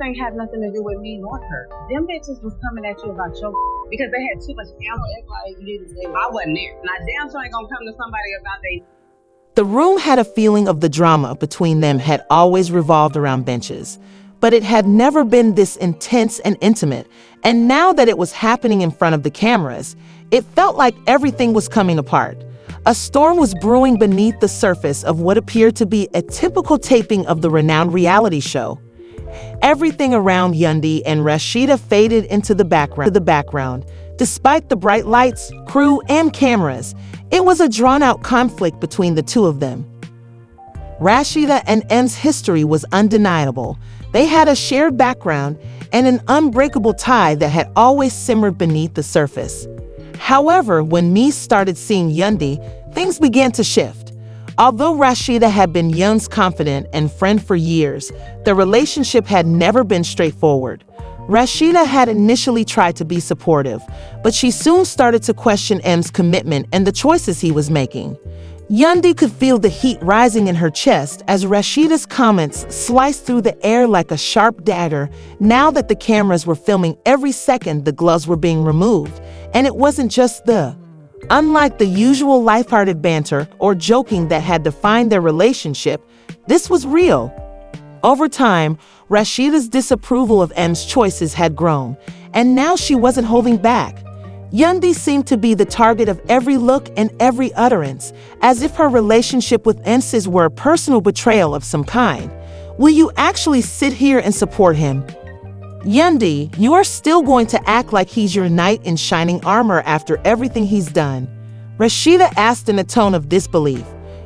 ain't have nothing to do with me nor her. Them bitches was coming at you about your because they had too much ammo. Like you didn't say I wasn't there. And I damn sure ain't gonna come to somebody about they. The room had a feeling of the drama between them had always revolved around benches, but it had never been this intense and intimate. And now that it was happening in front of the cameras, it felt like everything was coming apart. A storm was brewing beneath the surface of what appeared to be a typical taping of the renowned reality show. Everything around Yandy and Rasheeda faded into the background. Despite the bright lights, crew, and cameras, it was a drawn-out conflict between the two of them. Rasheeda and M's history was undeniable. They had a shared background and an unbreakable tie that had always simmered beneath the surface. However, when Mies started seeing Yandy, things began to shift. Although Rasheeda had been Young's confidant and friend for years, the relationship had never been straightforward. Rasheeda had initially tried to be supportive, but she soon started to question M's commitment and the choices he was making. Yandy could feel the heat rising in her chest as Rasheeda's comments sliced through the air like a sharp dagger. Now that the cameras were filming every second the gloves were being removed, and it wasn't just unlike the usual lighthearted banter or joking that had defined their relationship, this was real. Over time, Rasheeda's disapproval of M's choices had grown, and now she wasn't holding back. Yandy seemed to be the target of every look and every utterance, as if her relationship with M's were a personal betrayal of some kind. Will you actually sit here and support him? Yandy, you are still going to act like he's your knight in shining armor after everything he's done? Rasheeda asked in a tone of disbelief.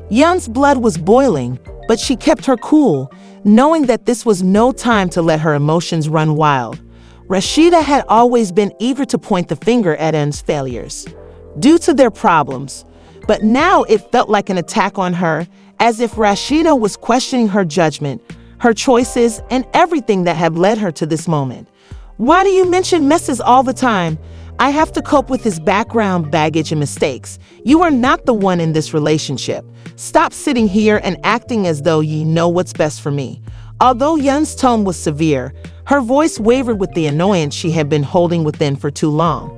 Young's blood was boiling, but she kept her cool, knowing that this was no time to let her emotions run wild. Rasheeda had always been eager to point the finger at M's failures due to their problems, but now it felt like an attack on her, as if Rasheeda was questioning her judgment, her choices, and everything that had led her to this moment. Why do you mention messes all the time? I have to cope with his background, baggage, and mistakes. You are not the one in this relationship. Stop sitting here and acting as though you know what's best for me. Although Young's tone was severe, her voice wavered with the annoyance she had been holding within for too long.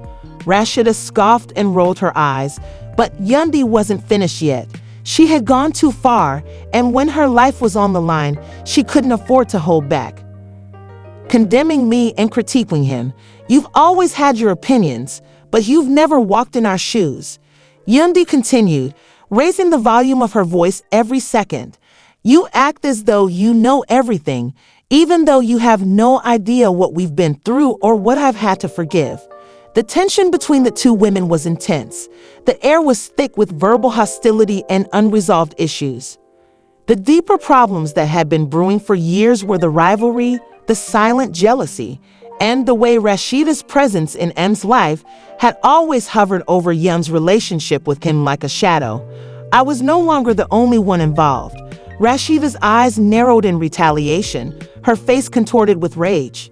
Rasheeda scoffed and rolled her eyes, but Yandy wasn't finished yet. She had gone too far, and when her life was on the line, she couldn't afford to hold back. Condemning me and critiquing him, you've always had your opinions, but you've never walked in our shoes. Yandy continued, raising the volume of her voice every second. You act as though you know everything, even though you have no idea what we've been through or what I've had to forgive. The tension between the two women was intense. The air was thick with verbal hostility and unresolved issues. The deeper problems that had been brewing for years were the rivalry, the silent jealousy, and the way Rasheeda's presence in M's life had always hovered over Young's relationship with him like a shadow. I was no longer the only one involved. Rasheeda's eyes narrowed in retaliation, her face contorted with rage.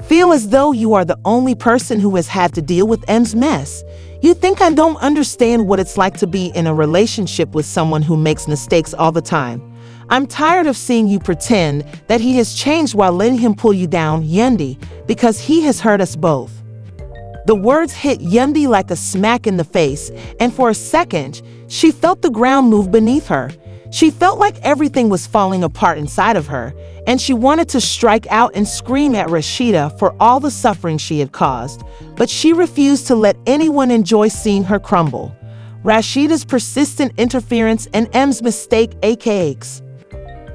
Feel as though you are the only person who has had to deal with M's mess. You think I don't understand what it's like to be in a relationship with someone who makes mistakes all the time. I'm tired of seeing you pretend that he has changed while letting him pull you down, Yandy, because he has hurt us both. The words hit Yandy like a smack in the face, and for a second, she felt the ground move beneath her. She felt like everything was falling apart inside of her, and she wanted to strike out and scream at Rasheeda for all the suffering she had caused, but she refused to let anyone enjoy seeing her crumble. Rasheeda's persistent interference and M's mistake aches.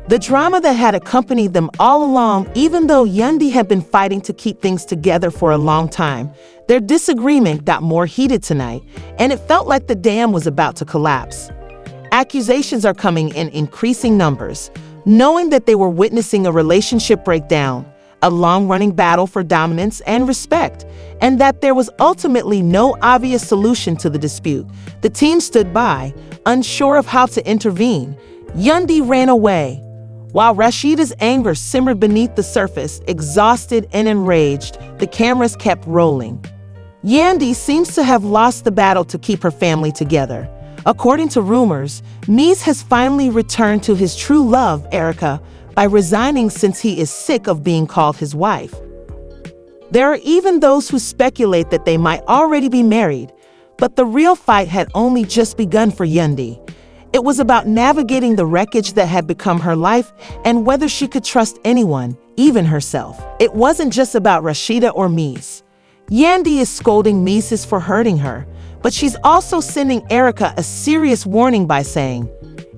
The drama that had accompanied them all along, even though Yandy had been fighting to keep things together for a long time, their disagreement got more heated tonight, and it felt like the dam was about to collapse. Accusations are coming in increasing numbers. Knowing that they were witnessing a relationship breakdown, a long-running battle for dominance and respect, and that there was ultimately no obvious solution to the dispute, the team stood by, unsure of how to intervene. Yandy ran away. While Rasheeda's anger simmered beneath the surface, exhausted and enraged, the cameras kept rolling. Yandy seems to have lost the battle to keep her family together. According to rumors, Mies has finally returned to his true love, Erica, by resigning since he is sick of being called his wife. There are even those who speculate that they might already be married, but the real fight had only just begun for Yandy. It was about navigating the wreckage that had become her life and whether she could trust anyone, even herself. It wasn't just about Rasheeda or Mies. Yandy is scolding Mies for hurting her, but she's also sending Erica a serious warning by saying,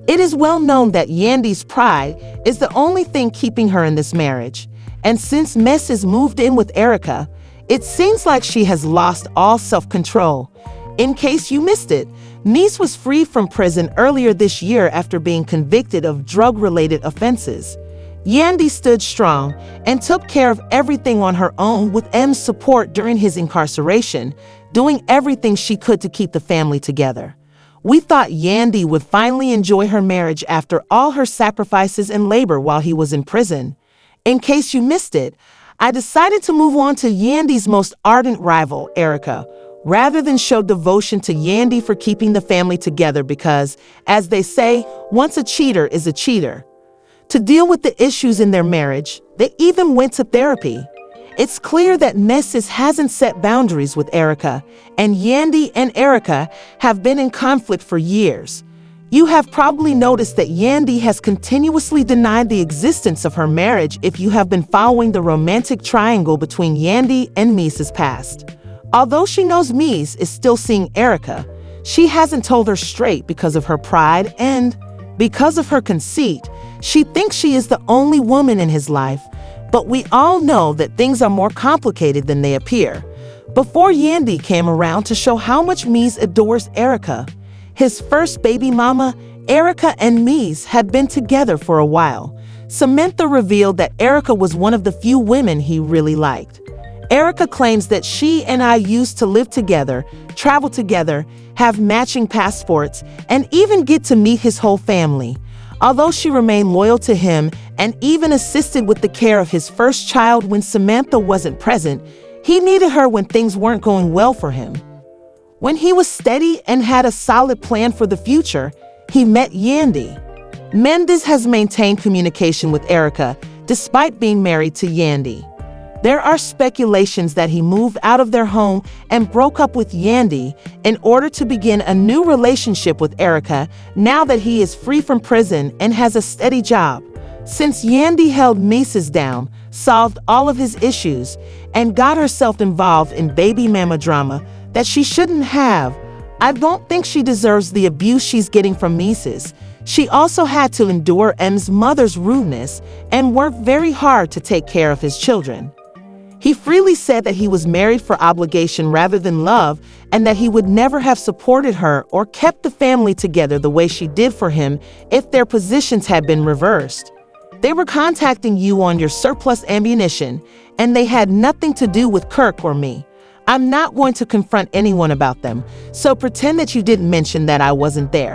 "It is well known that Yandy's pride is the only thing keeping her in this marriage, and since Mies has moved in with Erica, it seems like she has lost all self-control." In case you missed it, Mies was freed from prison earlier this year after being convicted of drug-related offenses. Yandy stood strong and took care of everything on her own with M's support during his incarceration, doing everything she could to keep the family together. We thought Yandy would finally enjoy her marriage after all her sacrifices and labor while he was in prison. In case you missed it, I decided to move on to Yandy's most ardent rival, Erica, rather than show devotion to Yandy for keeping the family together because, as they say, once a cheater is a cheater. To deal with the issues in their marriage, they even went to therapy. It's clear that Mies hasn't set boundaries with Erica, and Yandy and Erica have been in conflict for years. You have probably noticed that Yandy has continuously denied the existence of her marriage if you have been following the romantic triangle between Yandy and Mies' past. Although she knows Mies is still seeing Erica, she hasn't told her straight because of her pride and, because of her conceit, she thinks she is the only woman in his life, but we all know that things are more complicated than they appear. Before Yandy came around to show how much Mies adores Erica, his first baby mama, Erica and Mies had been together for a while. Samantha revealed that Erica was one of the few women he really liked. Erica claims that she and I used to live together, travel together, have matching passports, and even get to meet his whole family. Although she remained loyal to him and even assisted with the care of his first child when Samantha wasn't present, he needed her when things weren't going well for him. When he was steady and had a solid plan for the future, he met Yandy. Mendes has maintained communication with Erica despite being married to Yandy. There are speculations that he moved out of their home and broke up with Yandy in order to begin a new relationship with Erica now that he is free from prison and has a steady job. Since Yandy held Mies down, solved all of his issues, and got herself involved in baby mama drama that she shouldn't have, I don't think she deserves the abuse she's getting from Mies. She also had to endure M's mother's rudeness and work very hard to take care of his children. He freely said that he was married for obligation rather than love, and that he would never have supported her or kept the family together the way she did for him if their positions had been reversed. They were contacting you on your surplus ammunition, and they had nothing to do with Kirk or me. I'm not going to confront anyone about them, so pretend that you didn't mention that I wasn't there.